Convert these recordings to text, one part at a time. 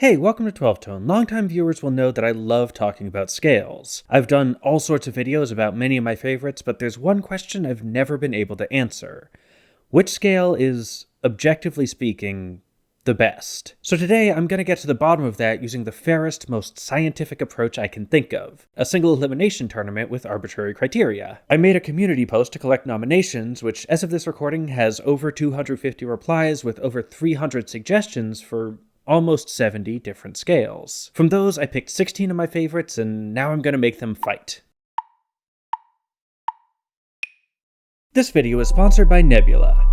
Hey, welcome to 12 Tone. Longtime viewers will know that I love talking about scales. I've done all sorts of videos about many of my favorites, but there's one question I've never been able to answer. Which scale is, objectively speaking, the best? So today I'm going to get to the bottom of that using the fairest, most scientific approach I can think of, a single-elimination tournament with arbitrary criteria. I made a community post to collect nominations, which as of this recording has over 250 replies with over 300 suggestions for almost 70 different scales. From those, I picked 16 of my favorites, and now I'm going to make them fight. This video is sponsored by Nebula.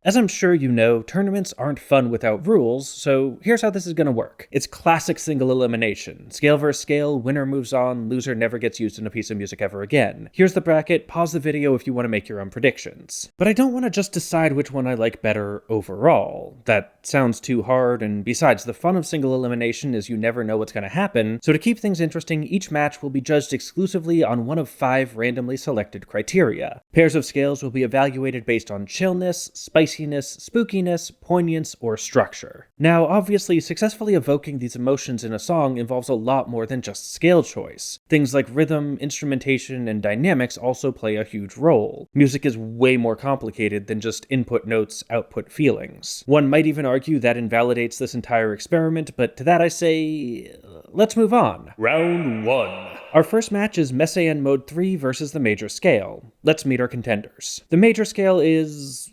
As I'm sure you know, tournaments aren't fun without rules, so here's how this is going to work. It's classic single elimination. Scale versus scale, winner moves on, loser never gets used in a piece of music ever again. Here's the bracket, pause the video if you want to make your own predictions. But I don't want to just decide which one I like better overall. That sounds too hard, and besides, the fun of single elimination is you never know what's going to happen, so to keep things interesting, each match will be judged exclusively on one of 5 randomly selected criteria. Pairs of scales will be evaluated based on chillness, spiciness, spookiness, poignance, or structure. Now, obviously, successfully evoking these emotions in a song involves a lot more than just scale choice. Things like rhythm, instrumentation, and dynamics also play a huge role. Music is way more complicated than just input notes, output feelings. One might even argue that invalidates this entire experiment, but to that I say, let's move on. Round 1. Our first match is Messiaen Mode 3 versus the major scale. Let's meet our contenders. The major scale is...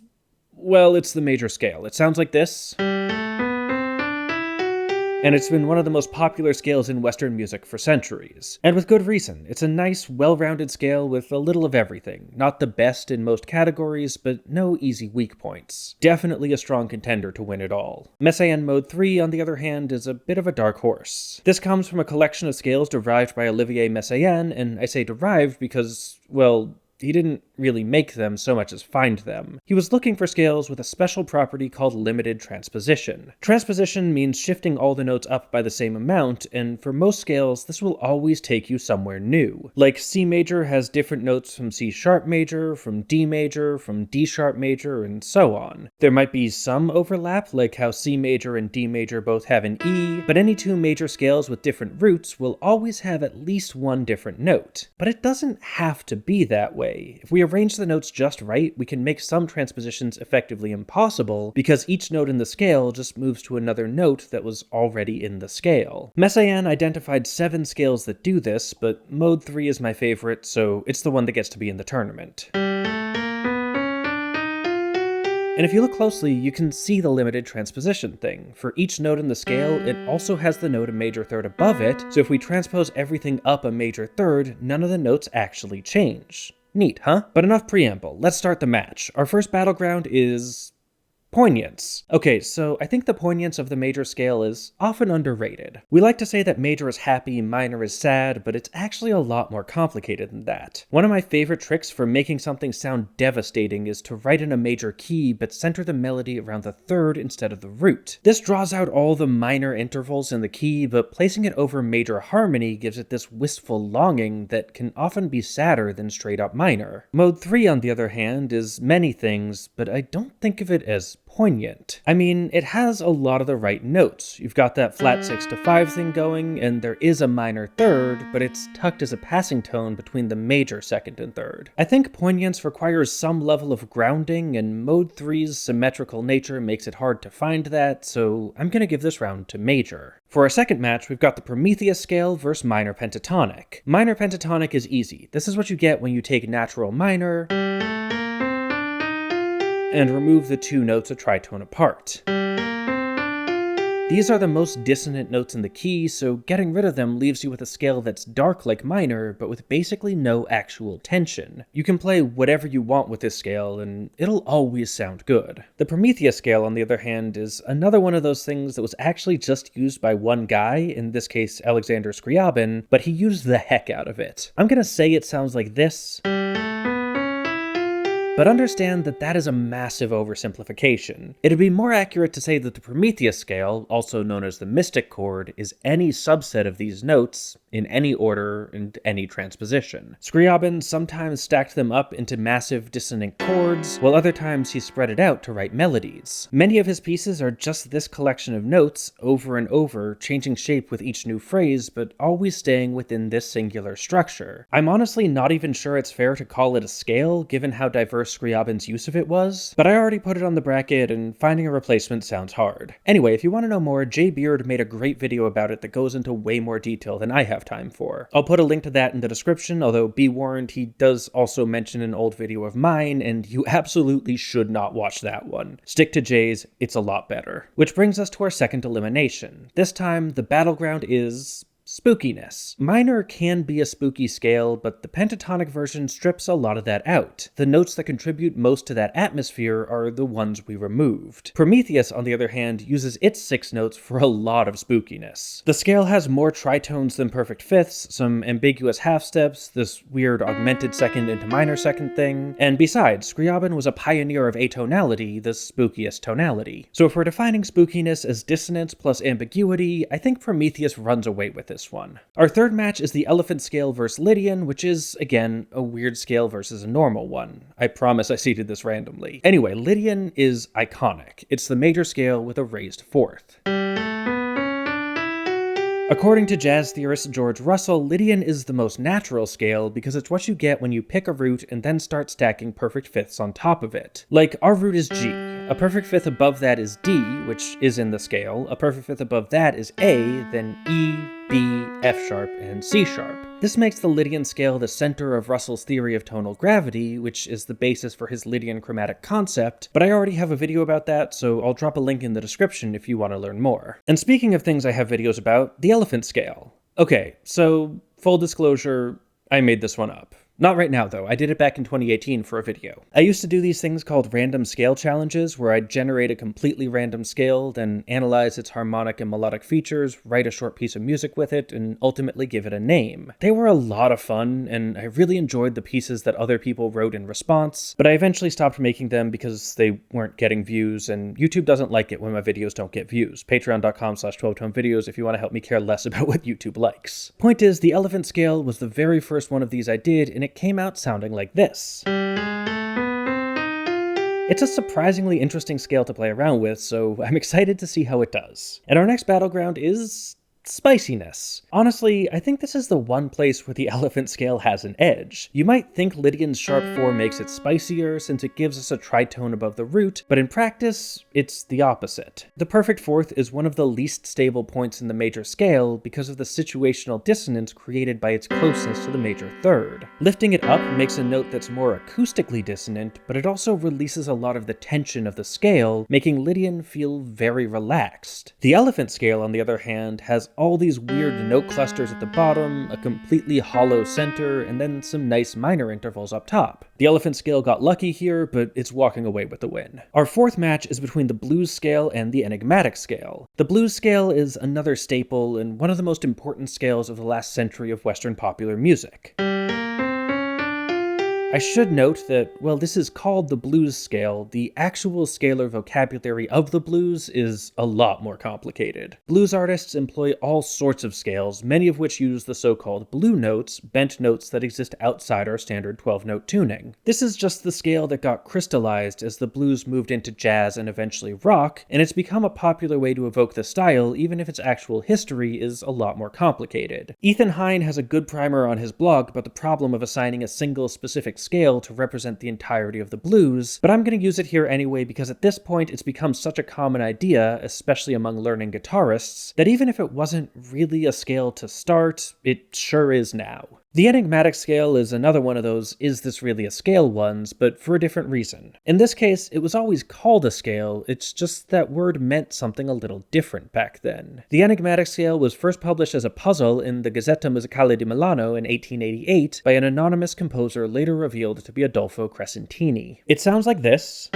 well, it's the major scale. It sounds like this. And it's been one of the most popular scales in Western music for centuries. And with good reason. It's a nice, well-rounded scale with a little of everything. Not the best in most categories, but no easy weak points. Definitely a strong contender to win it all. Messiaen Mode 3, on the other hand, is a bit of a dark horse. This comes from a collection of scales derived by Olivier Messiaen, and I say derived because, well, he didn't really make them so much as find them. He was looking for scales with a special property called limited transposition. Transposition means shifting all the notes up by the same amount, and for most scales, this will always take you somewhere new. Like C major has different notes from C sharp major, from D major, from D sharp major, and so on. There might be some overlap, like how C major and D major both have an E, but any 2 major scales with different roots will always have at least one different note. But it doesn't have to be that way. If we arrange the notes just right, we can make some transpositions effectively impossible, because each note in the scale just moves to another note that was already in the scale. Messiaen identified 7 scales that do this, but Mode 3 is my favorite, so it's the one that gets to be in the tournament. And if you look closely, you can see the limited transposition thing. For each note in the scale, it also has the note a major third above it, so if we transpose everything up a major third, none of the notes actually change. Neat, huh? But enough preamble, let's start the match. Our first battleground is... poignance. Okay, so I think the poignance of the major scale is often underrated. We like to say that major is happy, minor is sad, but it's actually a lot more complicated than that. One of my favorite tricks for making something sound devastating is to write in a major key, but center the melody around the third instead of the root. This draws out all the minor intervals in the key, but placing it over major harmony gives it this wistful longing that can often be sadder than straight up minor. Mode 3, on the other hand, is many things, but I don't think of it as poignant. I mean, it has a lot of the right notes. You've got that flat 6 to 5 thing going, and there is a minor third, but it's tucked as a passing tone between the major second and third. I think poignance requires some level of grounding, and Mode 3's symmetrical nature makes it hard to find that, so I'm gonna give this round to major. For our second match, we've got the Prometheus scale versus minor pentatonic. Minor pentatonic is easy. This is what you get when you take natural minor and remove the 2 notes a tritone apart. These are the most dissonant notes in the key, so getting rid of them leaves you with a scale that's dark like minor, but with basically no actual tension. You can play whatever you want with this scale, and it'll always sound good. The Prometheus scale, on the other hand, is another one of those things that was actually just used by one guy, in this case Alexander Scriabin, but he used the heck out of it. I'm gonna say it sounds like this, but understand that that is a massive oversimplification. It'd be more accurate to say that the Prometheus scale, also known as the mystic chord, is any subset of these notes, in any order and any transposition. Scriabin sometimes stacked them up into massive dissonant chords, while other times he spread it out to write melodies. Many of his pieces are just this collection of notes over and over, changing shape with each new phrase, but always staying within this singular structure. I'm honestly not even sure it's fair to call it a scale, given how diverse Scriabin's use of it was, but I already put it on the bracket, and finding a replacement sounds hard. Anyway, if you want to know more, Jay Beard made a great video about it that goes into way more detail than I have time for. I'll put a link to that in the description, although be warned, he does also mention an old video of mine, and you absolutely should not watch that one. Stick to Jay's, it's a lot better. Which brings us to our second elimination. This time, the battleground is spookiness. Minor can be a spooky scale, but the pentatonic version strips a lot of that out. The notes that contribute most to that atmosphere are the ones we removed. Prometheus, on the other hand, uses its 6 notes for a lot of spookiness. The scale has more tritones than perfect fifths, some ambiguous half steps, this weird augmented second into minor second thing, and besides, Scriabin was a pioneer of atonality, the spookiest tonality. So if we're defining spookiness as dissonance plus ambiguity, I think Prometheus runs away with this one. Our third match is the elephant scale versus Lydian, which is, again, a weird scale versus a normal one. I promise I seeded this randomly. Anyway, Lydian is iconic. It's the major scale with a raised fourth. According to jazz theorist George Russell, Lydian is the most natural scale because it's what you get when you pick a root and then start stacking perfect fifths on top of it. Like, our root is G. A perfect fifth above that is D, which is in the scale. A perfect fifth above that is A, then E, B, F sharp, and C sharp. This makes the Lydian scale the center of Russell's theory of tonal gravity, which is the basis for his Lydian chromatic concept, but I already have a video about that, so I'll drop a link in the description if you want to learn more. And speaking of things I have videos about, the elephant scale. Okay, so full disclosure, I made this one up. Not right now, though. I did it back in 2018 for a video. I used to do these things called random scale challenges, where I'd generate a completely random scale, then analyze its harmonic and melodic features, write a short piece of music with it, and ultimately give it a name. They were a lot of fun, and I really enjoyed the pieces that other people wrote in response, but I eventually stopped making them because they weren't getting views, and YouTube doesn't like it when my videos don't get views. Patreon.com/12tonevideos if you want to help me care less about what YouTube likes. Point is, the elephant scale was the very first one of these I did, and it came out sounding like this. It's a surprisingly interesting scale to play around with, so I'm excited to see how it does. And our next battleground is spiciness. Honestly, I think this is the one place where the elephant scale has an edge. You might think Lydian's sharp 4 makes it spicier since it gives us a tritone above the root, but in practice, it's the opposite. The perfect fourth is one of the least stable points in the major scale because of the situational dissonance created by its closeness to the major third. Lifting it up makes a note that's more acoustically dissonant, but it also releases a lot of the tension of the scale, making Lydian feel very relaxed. The elephant scale, on the other hand, has all these weird note clusters at the bottom, a completely hollow center, and then some nice minor intervals up top. The elephant scale got lucky here, but it's walking away with the win. Our fourth match is between the blues scale and the enigmatic scale. The blues scale is another staple and one of the most important scales of the last century of Western popular music. I should note that, while this is called the blues scale, the actual scalar vocabulary of the blues is a lot more complicated. Blues artists employ all sorts of scales, many of which use the so-called blue notes, bent notes that exist outside our standard 12-note tuning. This is just the scale that got crystallized as the blues moved into jazz and eventually rock, and it's become a popular way to evoke the style, even if its actual history is a lot more complicated. Ethan Hine has a good primer on his blog about the problem of assigning a single specific scale to represent the entirety of the blues, but I'm going to use it here anyway because at this point it's become such a common idea, especially among learning guitarists, that even if it wasn't really a scale to start, it sure is now. The enigmatic scale is another one of those is this really a scale ones, but for a different reason. In this case, it was always called a scale, it's just that word meant something a little different back then. The enigmatic scale was first published as a puzzle in the Gazzetta Musicale di Milano in 1888 by an anonymous composer later revealed to be Adolfo Crescentini. It sounds like this.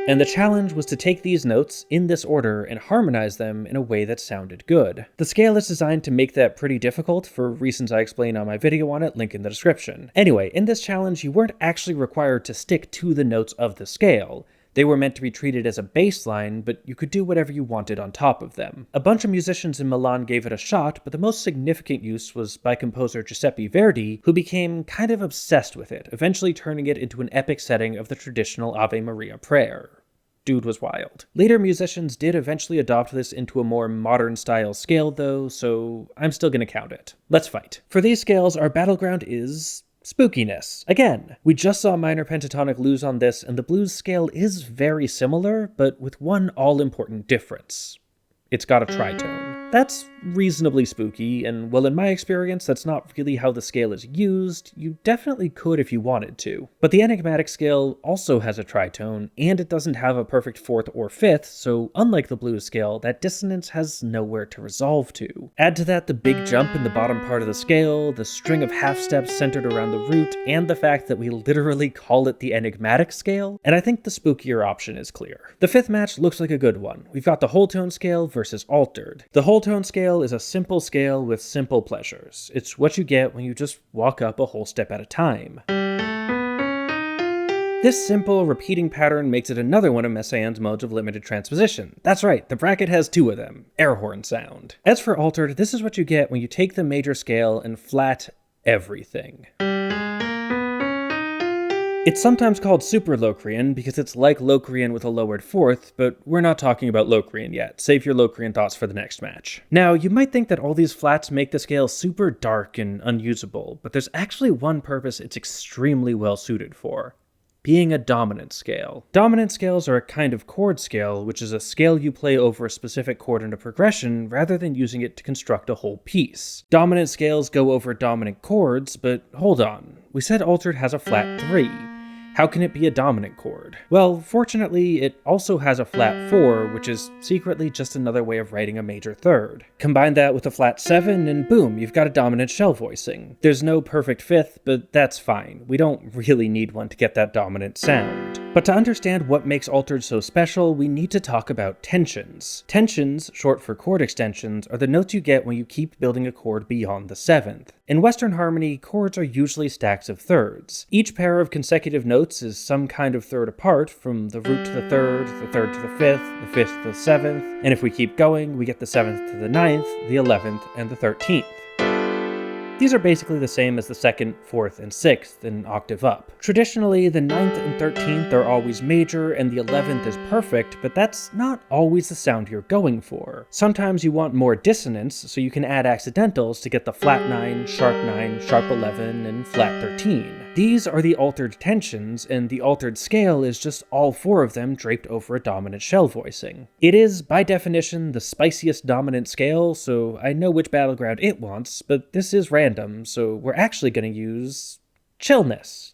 And the challenge was to take these notes in this order and harmonize them in a way that sounded good. The scale is designed to make that pretty difficult for reasons I explain on my video on it, link in the description. Anyway, in this challenge you weren't actually required to stick to the notes of the scale. They were meant to be treated as a baseline, but you could do whatever you wanted on top of them. A bunch of musicians in Milan gave it a shot, but the most significant use was by composer Giuseppe Verdi, who became kind of obsessed with it, eventually turning it into an epic setting of the traditional Ave Maria prayer. Dude was wild. Later musicians did eventually adopt this into a more modern style scale though, so I'm still gonna count it. Let's fight. For these scales, our battleground is spookiness. Again, we just saw minor pentatonic lose on this, and the blues scale is very similar, but with one all-important difference. It's got a tritone. That's reasonably spooky, and while in my experience that's not really how the scale is used, you definitely could if you wanted to. But the enigmatic scale also has a tritone, and it doesn't have a perfect fourth or fifth, so unlike the blues scale, that dissonance has nowhere to resolve to. Add to that the big jump in the bottom part of the scale, the string of half steps centered around the root, and the fact that we literally call it the enigmatic scale, and I think the spookier option is clear. The fifth match looks like a good one. We've got the whole tone scale versus altered. The whole tone scale is a simple scale with simple pleasures. It's what you get when you just walk up a whole step at a time. This simple, repeating pattern makes it another one of Messiaen's modes of limited transposition. That's right, the bracket has two of them. Air horn sound. As for altered, this is what you get when you take the major scale and flat everything. It's sometimes called super Locrian because it's like Locrian with a lowered fourth, but we're not talking about Locrian yet. Save your Locrian thoughts for the next match. Now, you might think that all these flats make the scale super dark and unusable, but there's actually one purpose it's extremely well suited for. Being a dominant scale. Dominant scales are a kind of chord scale, which is a scale you play over a specific chord in a progression rather than using it to construct a whole piece. Dominant scales go over dominant chords, but hold on. We said altered has a flat 3. How can it be a dominant chord? Well, fortunately, it also has a flat 4, which is secretly just another way of writing a major third. Combine that with a flat 7, and boom, you've got a dominant shell voicing. There's no perfect fifth, but that's fine. We don't really need one to get that dominant sound. But to understand what makes altered so special, we need to talk about tensions. Tensions, short for chord extensions, are the notes you get when you keep building a chord beyond the 7th. In Western harmony, chords are usually stacks of thirds. Each pair of consecutive notes is some kind of third apart, from the root to the third to the fifth to the 7th, and if we keep going, we get the 7th to the 9th, the 11th, and the 13th. These are basically the same as the 2nd, 4th, and 6th, an octave up. Traditionally, the 9th and 13th are always major, and the 11th is perfect, but that's not always the sound you're going for. Sometimes you want more dissonance, so you can add accidentals to get the flat 9, sharp 11, and flat 13. These are the altered tensions, and the altered scale is just all 4 of them draped over a dominant shell voicing. It is, by definition, the spiciest dominant scale, so I know which battleground it wants, but this is random, so we're actually going to use chillness.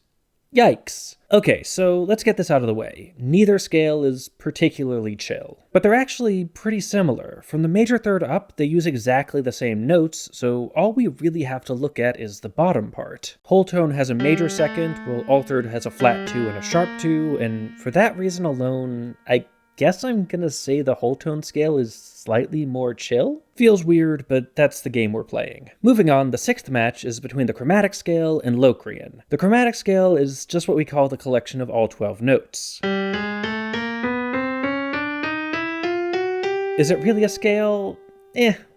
Yikes. Okay, so let's get this out of the way. Neither scale is particularly chill, but they're actually pretty similar. From the major third up, they use exactly the same notes, so all we really have to look at is the bottom part. Whole tone has a major second, while altered has a flat 2 and a sharp 2, and for that reason alone, I guess I'm gonna say the whole tone scale is slightly more chill? Feels weird, but that's the game we're playing. Moving on, the 6th match is between the chromatic scale and Locrian. The chromatic scale is just what we call the collection of all 12 notes. Is it really a scale?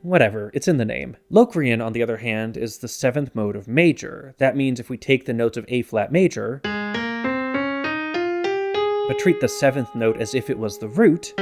Whatever, it's in the name. Locrian, on the other hand, is the 7th mode of major. That means if we take the notes of A flat major, but treat the 7th note as if it was the root,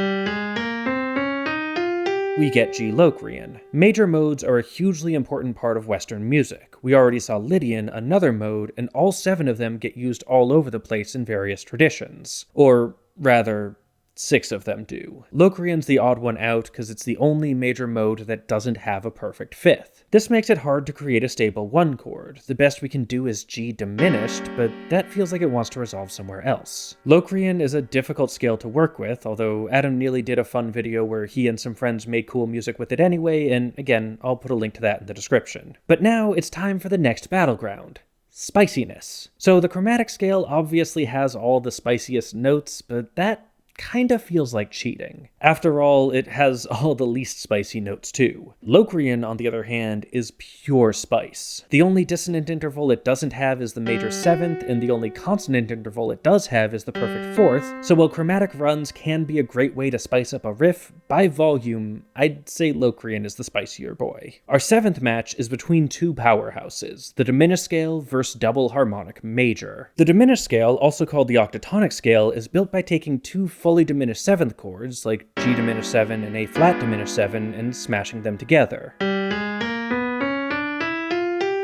we get G Locrian. Major modes are a hugely important part of Western music. We already saw Lydian, another mode, and all 7 of them get used all over the place in various traditions. Or, rather, 6 of them do. Locrian's the odd one out because it's the only major mode that doesn't have a perfect 5th. This makes it hard to create a stable 1 chord. The best we can do is G diminished, but that feels like it wants to resolve somewhere else. Locrian is a difficult scale to work with, although Adam Neely did a fun video where he and some friends made cool music with it anyway, and again, I'll put a link to that in the description. But now it's time for the next battleground. Spiciness. So the chromatic scale obviously has all the spiciest notes, but that kinda feels like cheating. After all, it has all the least spicy notes too. Locrian, on the other hand, is pure spice. The only dissonant interval it doesn't have is the major 7th, and the only consonant interval it does have is the perfect 4th, so while chromatic runs can be a great way to spice up a riff, by volume, I'd say Locrian is the spicier boy. Our 7th match is between two powerhouses, the diminished scale versus double harmonic major. The diminished scale, also called the octatonic scale, is built by taking two fully diminished 7th chords, like G diminished 7 and A flat diminished 7, and smashing them together.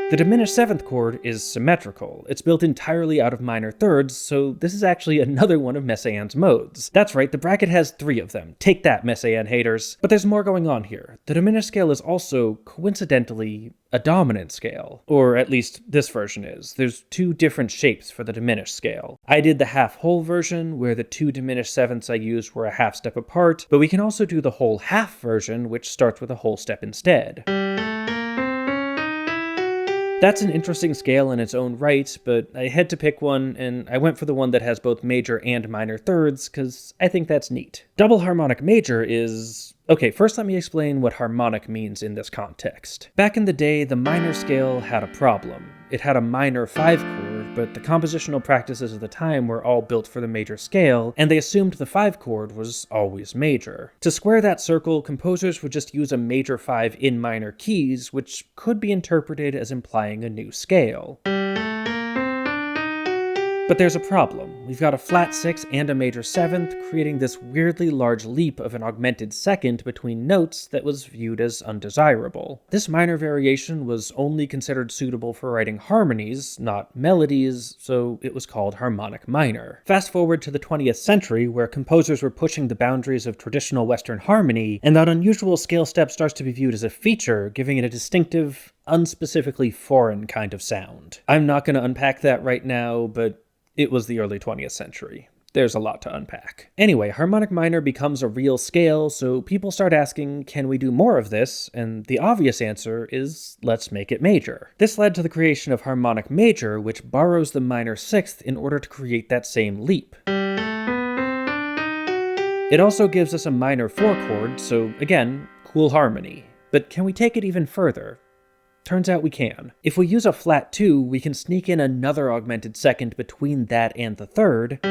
The diminished 7th chord is symmetrical. It's built entirely out of minor thirds, so this is actually another one of Messiaen's modes. That's right, the bracket has 3 of them. Take that, Messiaen haters. But there's more going on here. The diminished scale is also, coincidentally, a dominant scale. Or at least this version is. There's 2 different shapes for the diminished scale. I did the half-whole version, where the 2 diminished 7ths I used were a half step apart, but we can also do the whole half version, which starts with a whole step instead. That's an interesting scale in its own right, but I had to pick one, and I went for the one that has both major and minor thirds, because I think that's neat. Double harmonic major is... Okay, first let me explain what harmonic means in this context. Back in the day, the minor scale had a problem. It had a minor 5 chord, but the compositional practices of the time were all built for the major scale, and they assumed the 5 chord was always major. To square that circle, composers would just use a major 5 in minor keys, which could be interpreted as implying a new scale. But there's a problem. We've got a flat 6 and a major 7th, creating this weirdly large leap of an augmented second between notes that was viewed as undesirable. This minor variation was only considered suitable for writing harmonies, not melodies, so it was called harmonic minor. Fast forward to the 20th century, where composers were pushing the boundaries of traditional Western harmony, and that unusual scale step starts to be viewed as a feature, giving it a distinctive, unspecifically foreign kind of sound. I'm not going to unpack that right now, but it was the early 20th century. There's a lot to unpack. Anyway, harmonic minor becomes a real scale, so people start asking, can we do more of this? And the obvious answer is, let's make it major. This led to the creation of harmonic major, which borrows the minor 6th in order to create that same leap. It also gives us a minor 4 chord, so again, cool harmony. But can we take it even further? Turns out we can. If we use a flat 2, we can sneak in another augmented second between that and the 3rd,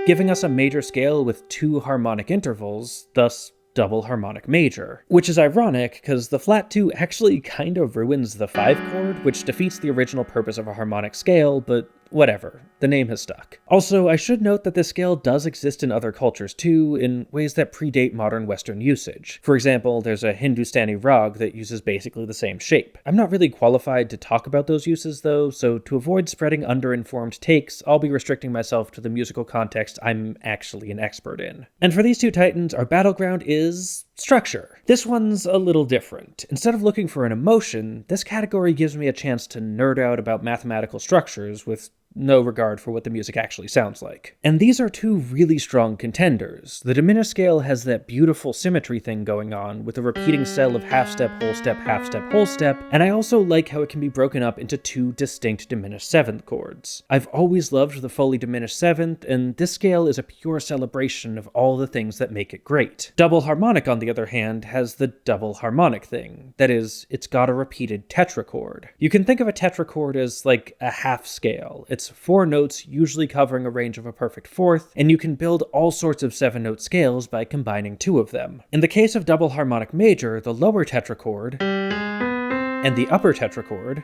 giving us a major scale with 2 harmonic intervals, thus double harmonic major. Which is ironic, because the flat 2 actually kind of ruins the 5 chord, which defeats the original purpose of a harmonic scale, but whatever, the name has stuck. Also, I should note that this scale does exist in other cultures too, in ways that predate modern Western usage. For example, there's a Hindustani rag that uses basically the same shape. I'm not really qualified to talk about those uses though, so to avoid spreading underinformed takes, I'll be restricting myself to the musical context I'm actually an expert in. And for these two titans, our battleground is structure. This one's a little different. Instead of looking for an emotion, this category gives me a chance to nerd out about mathematical structures with no regard for what the music actually sounds like. And these are two really strong contenders. The diminished scale has that beautiful symmetry thing going on with a repeating cell of half step, whole step, half step, whole step, and I also like how it can be broken up into 2 distinct diminished 7th chords. I've always loved the fully diminished 7th, and this scale is a pure celebration of all the things that make it great. Double harmonic, on the other hand, has the double harmonic thing. That is, it's got a repeated tetrachord. You can think of a tetrachord as like a half scale. It's 4 notes, usually covering a range of a perfect 4th, and you can build all sorts of 7-note scales by combining 2 of them. In the case of double harmonic major, the lower tetrachord and the upper tetrachord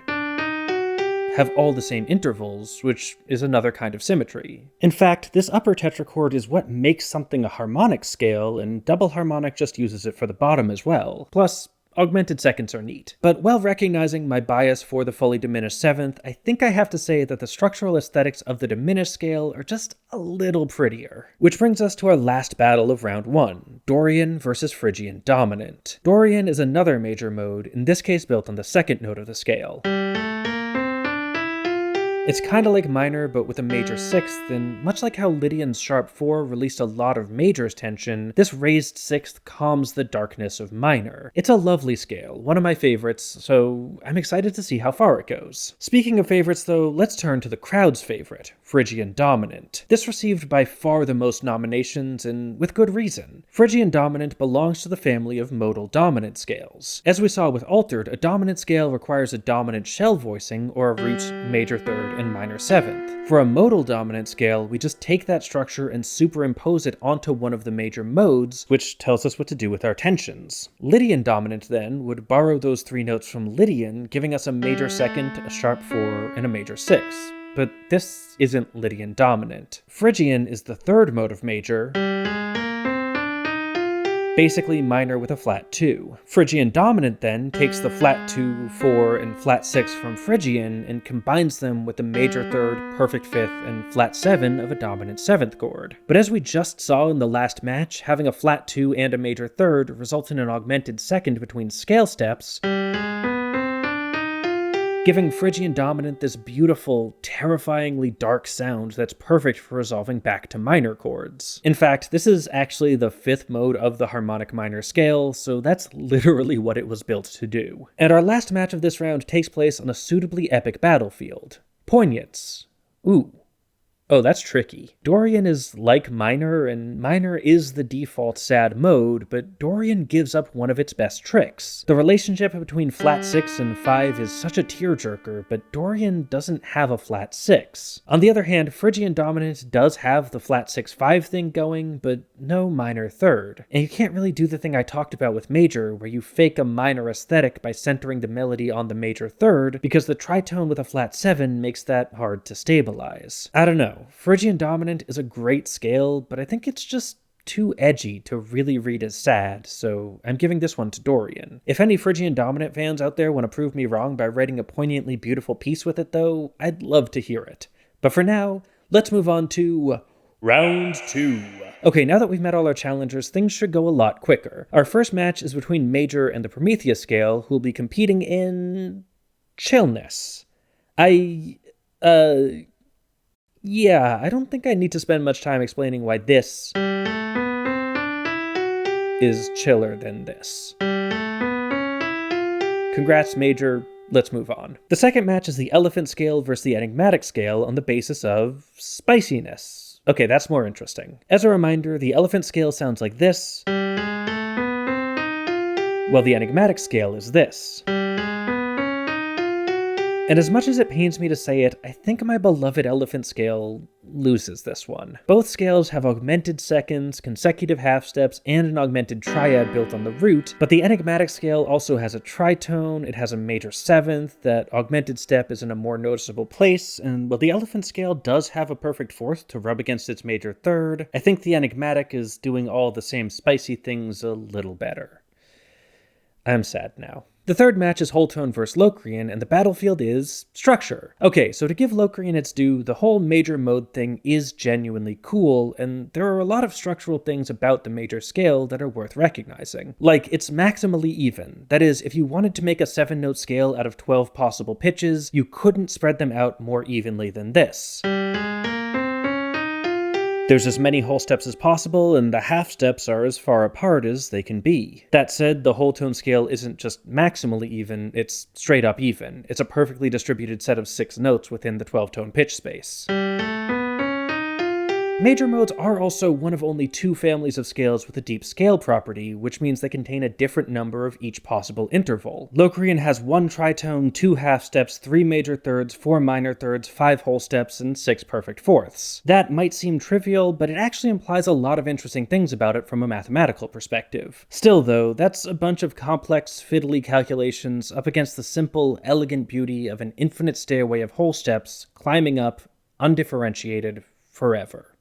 have all the same intervals, which is another kind of symmetry. In fact, this upper tetrachord is what makes something a harmonic scale, and double harmonic just uses it for the bottom as well. Plus, augmented seconds are neat. But while recognizing my bias for the fully diminished 7th, I think I have to say that the structural aesthetics of the diminished scale are just a little prettier. Which brings us to our last battle of round 1, Dorian versus Phrygian dominant. Dorian is another major mode, in this case built on the 2nd note of the scale. It's kinda like minor, but with a major 6th, and much like how Lydian's sharp 4 released a lot of majors tension, this raised 6th calms the darkness of minor. It's a lovely scale, one of my favorites, so I'm excited to see how far it goes. Speaking of favorites though, let's turn to the crowd's favorite, Phrygian dominant. This received by far the most nominations, and with good reason. Phrygian dominant belongs to the family of modal dominant scales. As we saw with altered, a dominant scale requires a dominant shell voicing or a root, major third, and minor seventh. For a modal dominant scale, we just take that structure and superimpose it onto one of the major modes, which tells us what to do with our tensions. Lydian dominant, then, would borrow those three notes from Lydian, giving us a major second, a sharp 4, and a major 6. But this isn't Lydian dominant. Phrygian is the third mode of major, basically minor with a flat 2. Phrygian dominant then takes the flat 2, 4, and flat 6 from Phrygian and combines them with the major third, perfect 5th, and flat 7 of a dominant 7th chord. But as we just saw in the last match, having a flat 2 and a major third results in an augmented second between scale steps, giving Phrygian dominant this beautiful, terrifyingly dark sound that's perfect for resolving back to minor chords. In fact, this is actually the 5th mode of the harmonic minor scale, so that's literally what it was built to do. And our last match of this round takes place on a suitably epic battlefield. Poignets. Ooh. Oh, that's tricky. Dorian is like minor, and minor is the default sad mode, but Dorian gives up one of its best tricks. The relationship between flat 6 and 5 is such a tearjerker, but Dorian doesn't have a flat 6. On the other hand, Phrygian dominant does have the flat 6-5 thing going, but no minor third. And you can't really do the thing I talked about with major, where you fake a minor aesthetic by centering the melody on the major third, because the tritone with a flat 7 makes that hard to stabilize. I don't know. Phrygian dominant is a great scale, but I think it's just too edgy to really read as sad, so I'm giving this one to Dorian. If any Phrygian dominant fans out there want to prove me wrong by writing a poignantly beautiful piece with it though, I'd love to hear it. But for now, let's move on to Round 2. Okay, now that we've met all our challengers, things should go a lot quicker. Our first match is between Major and the Prometheus scale, who will be competing in chillness. Yeah, I don't think I need to spend much time explaining why this is chiller than this. Congrats, Major. Let's move on. The second match is the Elephant scale versus the Enigmatic scale on the basis of spiciness. Okay, that's more interesting. As a reminder, the Elephant scale sounds like this, while the Enigmatic scale is this. And as much as it pains me to say it, I think my beloved Elephant scale loses this one. Both scales have augmented seconds, consecutive half steps, and an augmented triad built on the root, but the Enigmatic scale also has a tritone, it has a major 7th, that augmented step is in a more noticeable place, and while the Elephant scale does have a perfect 4th to rub against its major 3rd, I think the Enigmatic is doing all the same spicy things a little better. I'm sad now. The third match is whole tone versus Locrian, and the battlefield is structure. Okay, so to give Locrian its due, the whole major mode thing is genuinely cool, and there are a lot of structural things about the major scale that are worth recognizing. Like, it's maximally even. That is, if you wanted to make a 7-note scale out of 12 possible pitches, you couldn't spread them out more evenly than this. There's as many whole steps as possible, and the half steps are as far apart as they can be. That said, the whole tone scale isn't just maximally even, it's straight up even. It's a perfectly distributed set of 6 notes within the 12-tone pitch space. Major modes are also one of only 2 families of scales with a deep scale property, which means they contain a different number of each possible interval. Locrian has 1 tritone, 2 half steps, 3 major thirds, 4 minor thirds, 5 whole steps, and 6 perfect fourths. That might seem trivial, but it actually implies a lot of interesting things about it from a mathematical perspective. Still though, that's a bunch of complex, fiddly calculations up against the simple, elegant beauty of an infinite stairway of whole steps, climbing up, undifferentiated, forever.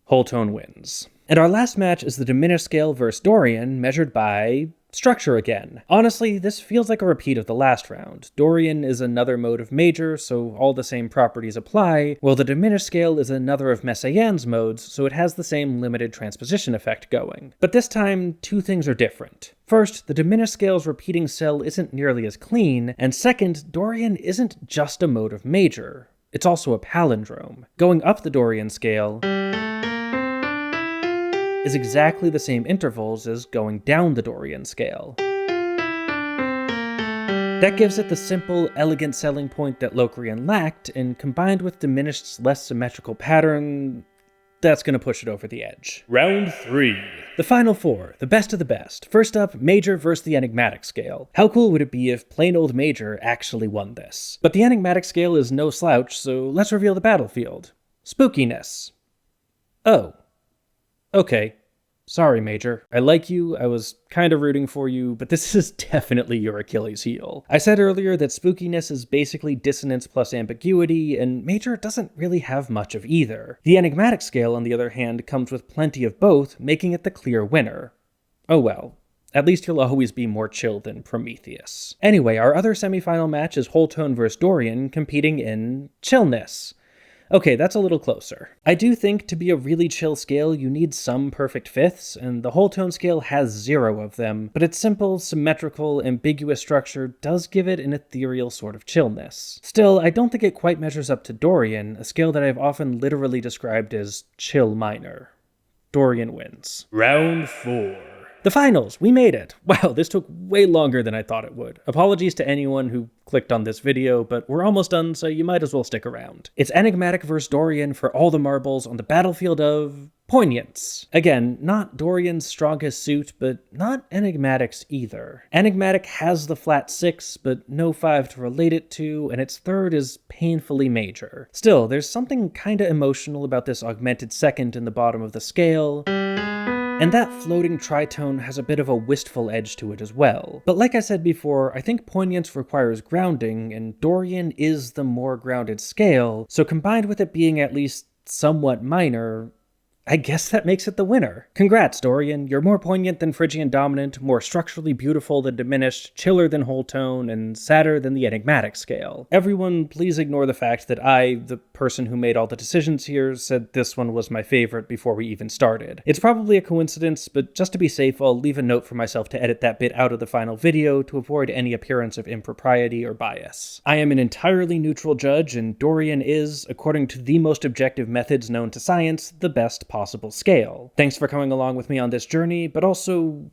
Whole tone wins. And our last match is the diminished scale versus Dorian, measured by structure again. Honestly, this feels like a repeat of the last round. Dorian is another mode of major, so all the same properties apply, while the diminished scale is another of Messiaen's modes, so it has the same limited transposition effect going. But this time, 2 things are different. First, the diminished scale's repeating cell isn't nearly as clean, and second, Dorian isn't just a mode of major. It's also a palindrome. Going up the Dorian scale is exactly the same intervals as going down the Dorian scale. That gives it the simple, elegant selling point that Locrian lacked, and combined with Diminished's less symmetrical pattern, that's gonna push it over the edge. Round 3. The final 4, the best of the best. First up, Major versus the Enigmatic scale. How cool would it be if plain old Major actually won this? But the Enigmatic scale is no slouch, so let's reveal the battlefield. Spookiness. Oh. Okay. Sorry, Major. I like you, I was kinda rooting for you, but this is definitely your Achilles heel. I said earlier that spookiness is basically dissonance plus ambiguity, and Major doesn't really have much of either. The Enigmatic scale, on the other hand, comes with plenty of both, making it the clear winner. Oh well. At least he'll always be more chill than Prometheus. Anyway, our other semifinal match is Whole Tone vs. Dorian, competing in chillness. Okay, that's a little closer. I do think to be a really chill scale, you need some perfect fifths, and the Whole Tone scale has 0 of them, but its simple, symmetrical, ambiguous structure does give it an ethereal sort of chillness. Still, I don't think it quite measures up to Dorian, a scale that I've often literally described as chill minor. Dorian wins. Round 4. The finals! We made it! Wow, this took way longer than I thought it would. Apologies to anyone who clicked on this video, but we're almost done, so you might as well stick around. It's Enigmatic vs. Dorian for all the marbles on the battlefield of poignance. Again, not Dorian's strongest suit, but not Enigmatic's either. Enigmatic has the flat 6, but no 5 to relate it to, and its third is painfully major. Still, there's something kinda emotional about this augmented second in the bottom of the scale, and that floating tritone has a bit of a wistful edge to it as well. But like I said before, I think poignance requires grounding, and Dorian is the more grounded scale, so combined with it being at least somewhat minor, I guess that makes it the winner. Congrats, Dorian. You're more poignant than Phrygian Dominant, more structurally beautiful than Diminished, chiller than Whole Tone, and sadder than the Enigmatic scale. Everyone, please ignore the fact that I, the person who made all the decisions here, said this one was my favorite before we even started. It's probably a coincidence, but just to be safe, I'll leave a note for myself to edit that bit out of the final video to avoid any appearance of impropriety or bias. I am an entirely neutral judge, and Dorian is, according to the most objective methods known to science, the best possible scale. Thanks for coming along with me on this journey, but also,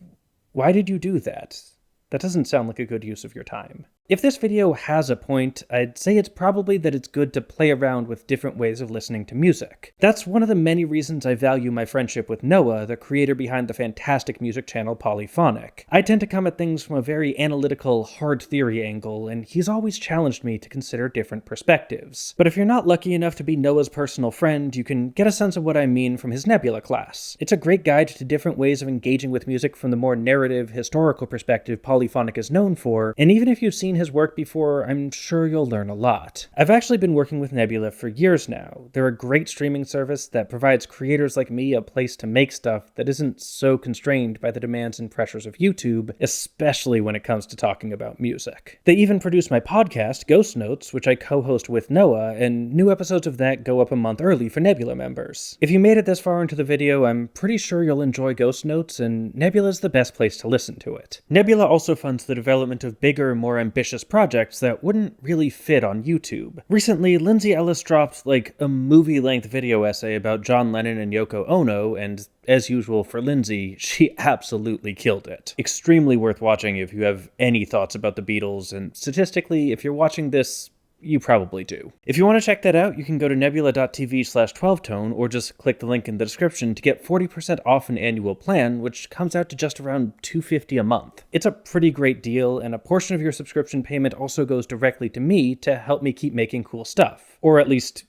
why did you do that? That doesn't sound like a good use of your time. If this video has a point, I'd say it's probably that it's good to play around with different ways of listening to music. That's one of the many reasons I value my friendship with Noah, the creator behind the fantastic music channel Polyphonic. I tend to come at things from a very analytical, hard theory angle, and he's always challenged me to consider different perspectives. But if you're not lucky enough to be Noah's personal friend, you can get a sense of what I mean from his Nebula class. It's a great guide to different ways of engaging with music from the more narrative, historical perspective Polyphonic is known for, and even if you've seen his work before, I'm sure you'll learn a lot. I've actually been working with Nebula for years now. They're a great streaming service that provides creators like me a place to make stuff that isn't so constrained by the demands and pressures of YouTube, especially when it comes to talking about music. They even produce my podcast, Ghost Notes, which I co-host with Noah, and new episodes of that go up a month early for Nebula members. If you made it this far into the video, I'm pretty sure you'll enjoy Ghost Notes, and Nebula's the best place to listen to it. Nebula also funds the development of bigger, more ambitious projects that wouldn't really fit on YouTube. Recently, Lindsay Ellis dropped like a movie-length video essay about John Lennon and Yoko Ono, and as usual for Lindsay, she absolutely killed it. Extremely worth watching if you have any thoughts about the Beatles, and statistically, if you're watching this, you probably do. If you want to check that out, you can go to nebula.tv/12tone or just click the link in the description to get 40% off an annual plan, which comes out to just around $250 a month. It's a pretty great deal, and a portion of your subscription payment also goes directly to me to help me keep making cool stuff. Or at least,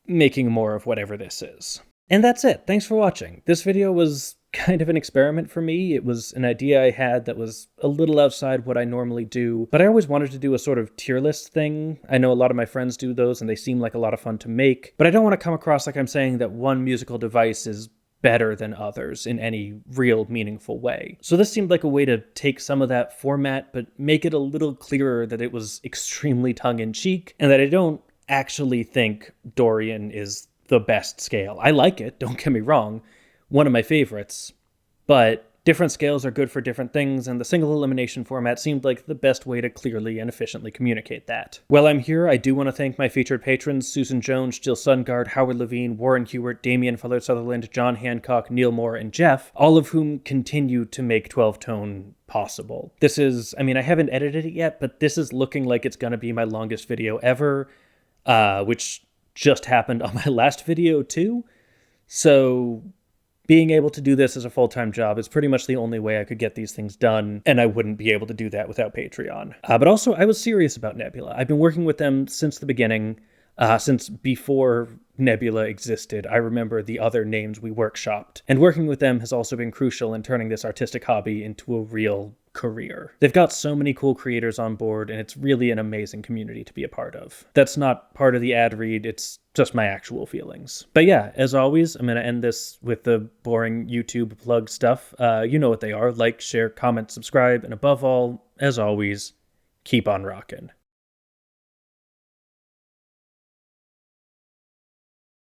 making more of whatever this is. And that's it. Thanks for watching. This video was kind of an experiment for me. It was an idea I had that was a little outside what I normally do, but I always wanted to do a sort of tier list thing. I know a lot of my friends do those and they seem like a lot of fun to make, but I don't want to come across like I'm saying that one musical device is better than others in any real meaningful way. So this seemed like a way to take some of that format, but make it a little clearer that it was extremely tongue-in-cheek and that I don't actually think Dorian is the best scale. I like it, don't get me wrong, one of my favorites, but Different scales are good for different things, and the single elimination format seemed like the best way to clearly and efficiently communicate that. While I'm here, I do want to thank my featured patrons, Susan Jones, Jill Sungard, Howard Levine, Warren Hewart, Damian Fuller Sutherland, John Hancock, Neil Moore, and Jeff, all of whom continue to make 12-tone possible. This is, I haven't edited it yet, but this is looking like it's going to be my longest video ever, which just happened on my last video too. So being able to do this as a full-time job is pretty much the only way I could get these things done, and I wouldn't be able to do that without Patreon. But also, I was serious about Nebula. I've been working with them since the beginning, since before Nebula existed. I remember the other names we workshopped, and working with them has also been crucial in turning this artistic hobby into a real career. They've got so many cool creators on board, and it's really an amazing community to be a part of. That's not part of the ad read, it's just my actual feelings. But yeah, as always, I'm going to end this with the boring YouTube plug stuff. You know what they are. Like, share, comment, subscribe, and above all, as always, keep on rockin'.